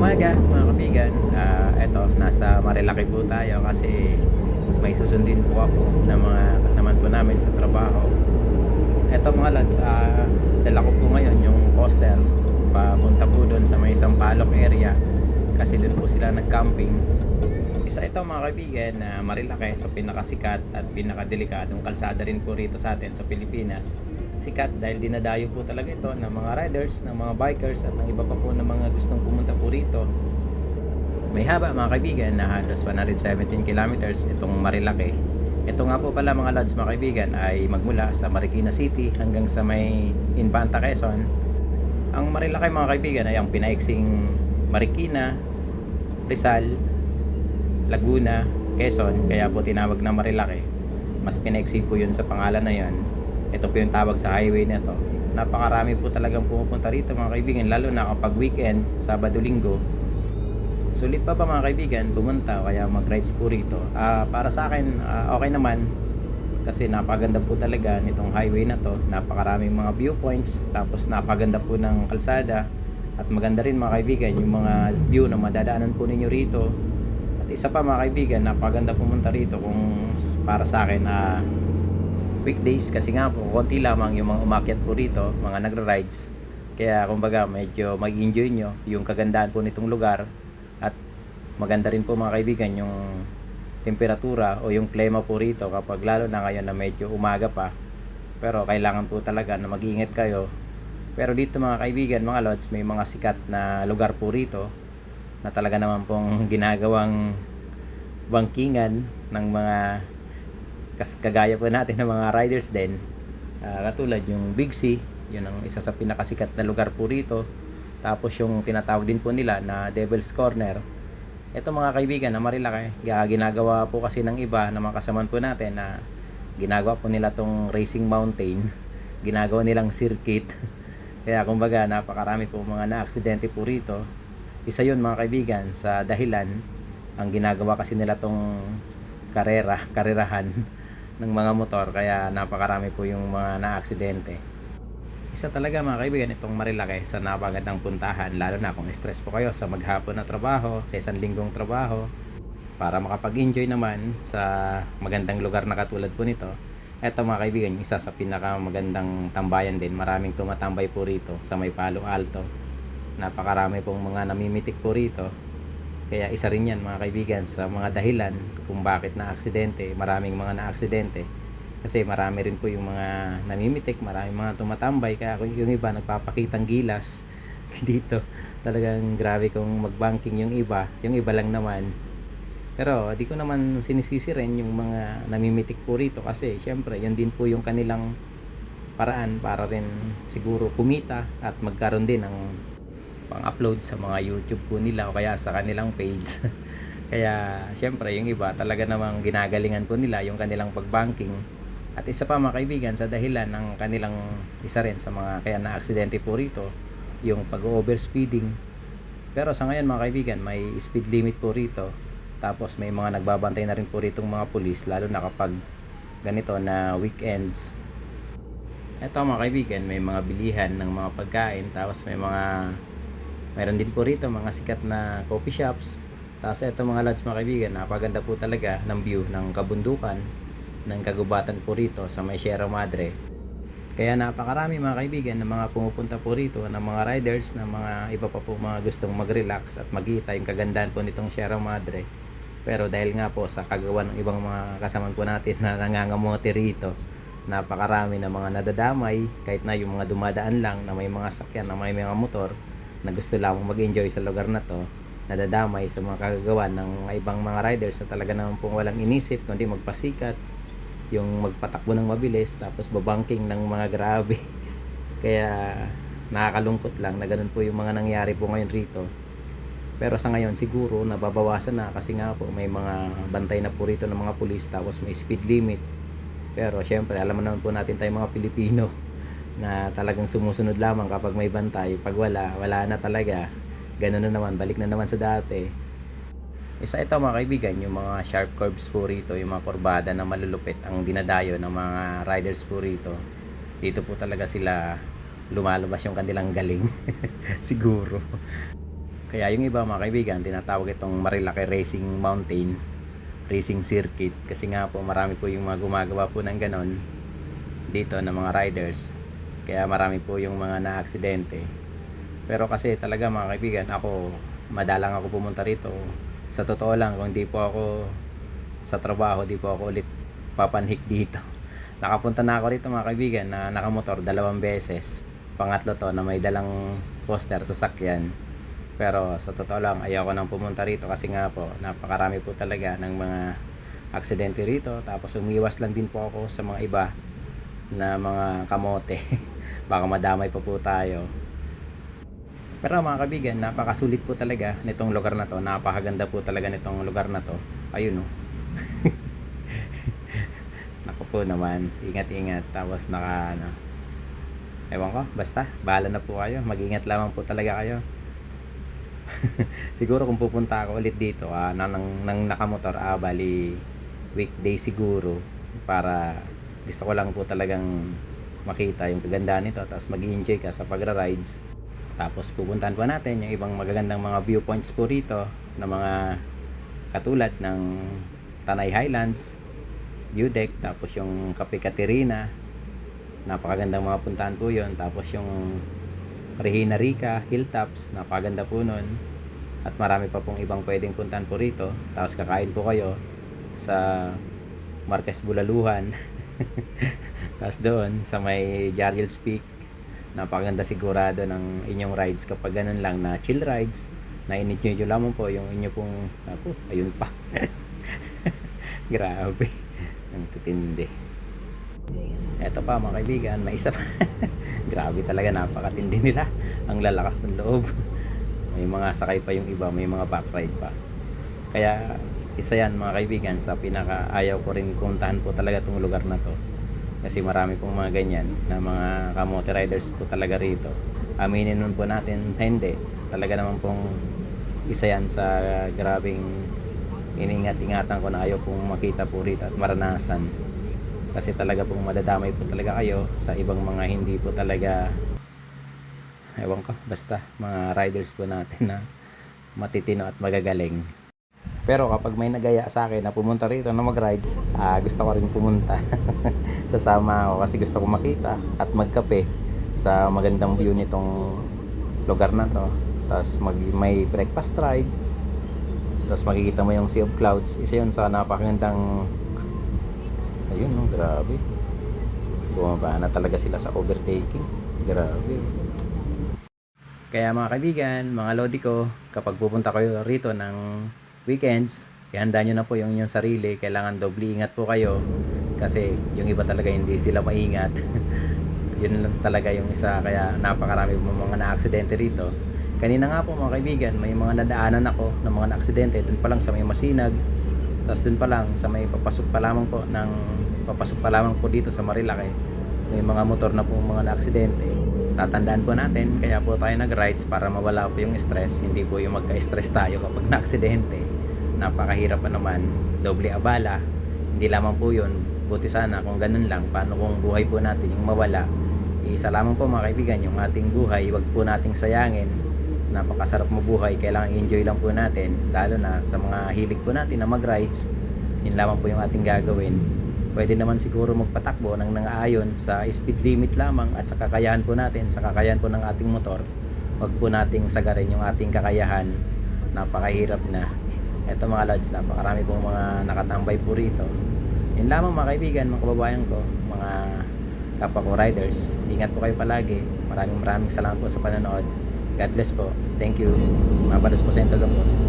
umaga mga kaibigan. Eto, nasa Marilaki po tayo kasi may susundin po ako ng mga kasamaan po namin sa trabaho. Eto mga lads, dala ko po ngayon yung coaster papunta po doon sa may Sampaloc area kasi doon po sila nag-camping. Isa ito mga kaibigan na Marilaki, so pinakasikat at pinakadelikadong kalsada rin po rito sa atin sa Pilipinas. Sikat dahil dinadayo po talaga ito ng mga riders, ng mga bikers at ng iba pa po ng mga gustong pumunta po rito. May haba mga kaibigan na halos 117 kilometers itong Marilaki. Ito nga po pala mga lads mga kaibigan ay magmula sa Marikina City hanggang sa may Infanta Quezon. Ang Marilaki mga kaibigan ay ang pinaiksing Marikina, Rizal, Laguna, Quezon, kaya po tinawag na Marilaki. Mas pinaiksi po yun sa pangalan na yun. Ito po yung tawag sa highway na to. Napakarami po talagang pumupunta rito mga kaibigan, lalo na kapag weekend, Sabado, Linggo. Sulit pa mga kaibigan pumunta kaya mag-rides po rito. Para sa akin, okay naman kasi napaganda po talaga nitong highway na to. Napakaraming mga viewpoints, tapos napaganda po ng kalsada at maganda rin mga kaibigan yung mga view na madadaanan po ninyo rito. At isa pa mga kaibigan, napaganda pumunta rito kung para sa akin weekdays kasi nga po konti lamang yung mga umakyat po rito, mga nagra-rides. Kaya kumbaga medyo mag-enjoy nyo yung kagandahan po nitong lugar. At maganda rin po mga kaibigan yung temperatura o yung klima po rito kapag lalo na ngayon na medyo umaga pa. Pero kailangan po talaga na mag-iingat kayo. Pero dito mga kaibigan, mga lods, may mga sikat na lugar po rito na talaga naman pong ginagawang bangkingan ng mga kagaya po natin ng mga riders din. Katulad yung Big C, yun ang isa sa pinakasikat na lugar po rito. Tapos yung tinatawag din po nila na Devil's Corner. Ito mga kaibigan na Marilaki, ginagawa po kasi ng iba na mga kasamaan po natin na ginagawa po nila tong Racing Mountain. Ginagawa nilang circuit. Kaya kumbaga napakarami po mga na-aksidente po rito. Isa yun mga kaibigan sa dahilan ang ginagawa kasi nila tong karerahan ng mga motor, kaya napakarami po yung mga na-aksidente. Isa talaga mga kaibigan itong Marilaki sa napagandang puntahan, lalo na kung stress po kayo sa maghapon na trabaho, sa isang linggong trabaho, para makapag-enjoy naman sa magandang lugar na katulad po nito. Eto mga kaibigan, isa sa pinakamagandang tambayan din. Maraming tumatambay po rito sa may Palo Alto. Napakarami pong mga namimitik po rito. Kaya isa rin yan mga kaibigan sa mga dahilan kung bakit na-aksidente, maraming mga na-aksidente. Kasi marami rin po yung mga namimitik, maraming mga tumatambay, kaya yung iba nagpapakitang gilas dito. Talagang grabe kung mag-banking yung iba lang naman. Pero di ko naman sinisisi rin yung mga namimitik po rito kasi syempre yun din po yung kanilang paraan para rin siguro kumita at magkaroon din ng pang-upload sa mga YouTube po nila o kaya sa kanilang page. Kaya syempre yung iba talaga namang ginagalingan po nila yung kanilang pag-banking. At isa pa mga kaibigan sa dahilan ng kanilang isa rin sa mga kaya na-aksidente po rito, yung pag-overspeeding. Pero sa ngayon mga kaibigan, may speed limit po rito. Tapos may mga nagbabantay na rin po rito mga pulis, lalo na kapag ganito na weekends. Ito mga kaibigan, may mga bilihan ng mga pagkain, tapos mayroon din po rito mga sikat na coffee shops. Tapos ito mga lads mga kaibigan, napaganda po talaga ng view ng kabundukan, ng kagubatan po rito sa may Sierra Madre. Kaya napakarami mga kaibigan ng mga pumupunta po rito, ng mga riders, ng mga iba pa po mga gustong mag-relax at magkita yung kagandahan po nitong Sierra Madre. Pero dahil nga po sa kagawa ng ibang mga kasamaan po natin na nangangamote rito, napakarami na mga nadadamay, kahit na yung mga dumadaan lang na may mga sakyan, na may mga motor na gusto lamang mag-enjoy sa lugar na to, nadadamay sa mga kagagawa ng ibang mga riders na talaga naman pong walang inisip kundi magpasikat, yung magpatakbo ng mabilis, tapos babanking ng mga grabe. Kaya nakakalungkot lang na ganun po yung mga nangyari po ngayon rito. Pero sa ngayon siguro nababawasan na kasi nga po may mga bantay na po rito ng mga pulis, tapos may speed limit. Pero syempre alam naman po natin tayo mga Pilipino na talagang sumusunod lamang kapag may bantay. Pag wala na talaga. Ganun na naman, balik na naman sa dati. Isa ito mga kaibigan, yung mga sharp curves po rito, yung mga kurbada na malulupit ang dinadayo ng mga riders po rito. Dito po talaga sila lumalabas yung kanilang galing. Siguro. Kaya yung iba mga kaibigan, tinatawag itong Marilaki Racing Mountain, Racing Circuit. Kasi nga po marami po yung mga gumagawa po ng ganon dito ng mga riders. Kaya marami po yung mga na-aksidente. Pero kasi talaga mga kaibigan, ako madalang ako pumunta rito. Sa totoo lang, kung di po ako sa trabaho, di po ako ulit papanhik dito. Nakapunta na ako rito mga kaibigan na nakamotor 2 beses. Pangatlo to na may dalang poster sa sakyan. Pero sa totoo lang, ayoko nang pumunta rito kasi nga po napakarami po talaga ng mga aksidente rito. Tapos umiwas lang din po ako sa mga iba na mga kamote. Baka madamay pa po tayo. Pero mga kaibigan, napakasulit po talaga nitong lugar na to. Napakaganda po talaga nitong lugar na to. Ayun oh. Naku po naman, ingat-ingat. Tapos ewan ko, basta bahala na po kayo, mag-ingat lamang po talaga kayo. Siguro kung pupunta ako ulit dito nang nakamotor, bali weekday siguro, para gusto ko lang po talagang makita yung kagandahan nito, tapos mag-enjoy ka sa pagra-rides. Tapos pupuntahan po natin yung ibang magagandang mga viewpoints po rito na mga katulad ng Tanay Highlands view deck, tapos yung Cape Caterina, napakagandang mga puntahan po yun. Tapos yung Regina Rica Hilltops, napakaganda po nun. At marami pa pong ibang pwedeng puntahan po rito. Tapos kakain po kayo sa Marquez Bulaluhan. Tapos doon sa may Jariel's Peak, napakaganda sigurado ng inyong rides kapag ganun lang na chill rides, na in-enjoy lamang po yung inyo pong ayun pa. Grabe, ang titindi. Eto pa mga kaibigan, may isa pa. Grabe talaga, napakatindi nila. Ang lalakas ng loob. May mga sakay pa yung iba, may mga backride pa. Kaya isa yan mga kaibigan sa pinaka ayaw ko rin puntahan po talaga itong lugar na to. Kasi marami pong mga ganyan na mga kamote riders po talaga rito. Aminin nun po natin, hindi. Talaga naman pong isa yan sa grabing iningat-ingatan ko na ayaw pong makita po rito at maranasan. Kasi talaga pong madadamay po talaga kayo sa ibang mga hindi po talaga, ewan ko, basta mga riders po natin na matitino at magagaling. Pero kapag may nagaya sa akin na pumunta rito na mag-rides, gusto ko rin pumunta. Sasama ako kasi gusto ko makita at magkape sa magandang view nitong lugar na to. Tapos may breakfast ride. Tapos makikita mo yung Sea of Clouds. Isa yun sa napakagandang, ayun no, grabe. Bumaba na talaga sila sa overtaking. Grabe. Kaya mga kaibigan, mga lodi ko, kapag pupunta kayo rito ng weekends, ihanda nyo na po yung inyong sarili. Kailangan doble ingat po kayo kasi yung iba talaga hindi sila maingat. Yun lang talaga yung isa, kaya napakarami mga na-aksidente rito. Kanina nga po mga kaibigan, may mga nadaanan ako ng mga na-aksidente dun pa lang sa may Masinag. Tapos dun pa lang sa may papasok pa lamang po dito sa Marilaki, may mga motor na po mga na-aksidente. Tatandaan po natin, kaya po tayo nag-rides para mawala po yung stress. Hindi po yung magka-stress tayo kapag na-aksidente. Napakahirap pa naman, doble abala. Hindi lamang po yun, buti sana kung ganun lang. Paano kung buhay po natin yung mawala? Isa lamang po mga kaibigan, yung ating buhay, wag po nating sayangin. Napakasarap mabuhay, kailangan enjoy lang po natin. Lalo na sa mga hilig po natin na mag-rides, yun lamang po yung ating gagawin. Pwede naman siguro magpatakbo ng nang-aayon sa speed limit lamang at sa kakayahan po natin, sa kakayahan po ng ating motor. Huwag po nating sagarin yung ating kakayahan. Napakahirap na. Eto mga lods, napakarami pong mga nakatambay po rito. Yun lamang mga kaibigan, mga kababayan ko, mga kapwa ko riders. Ingat po kayo palagi. Maraming salamat po sa panonood. God bless po. Thank you. Mabalos po sa Intologos.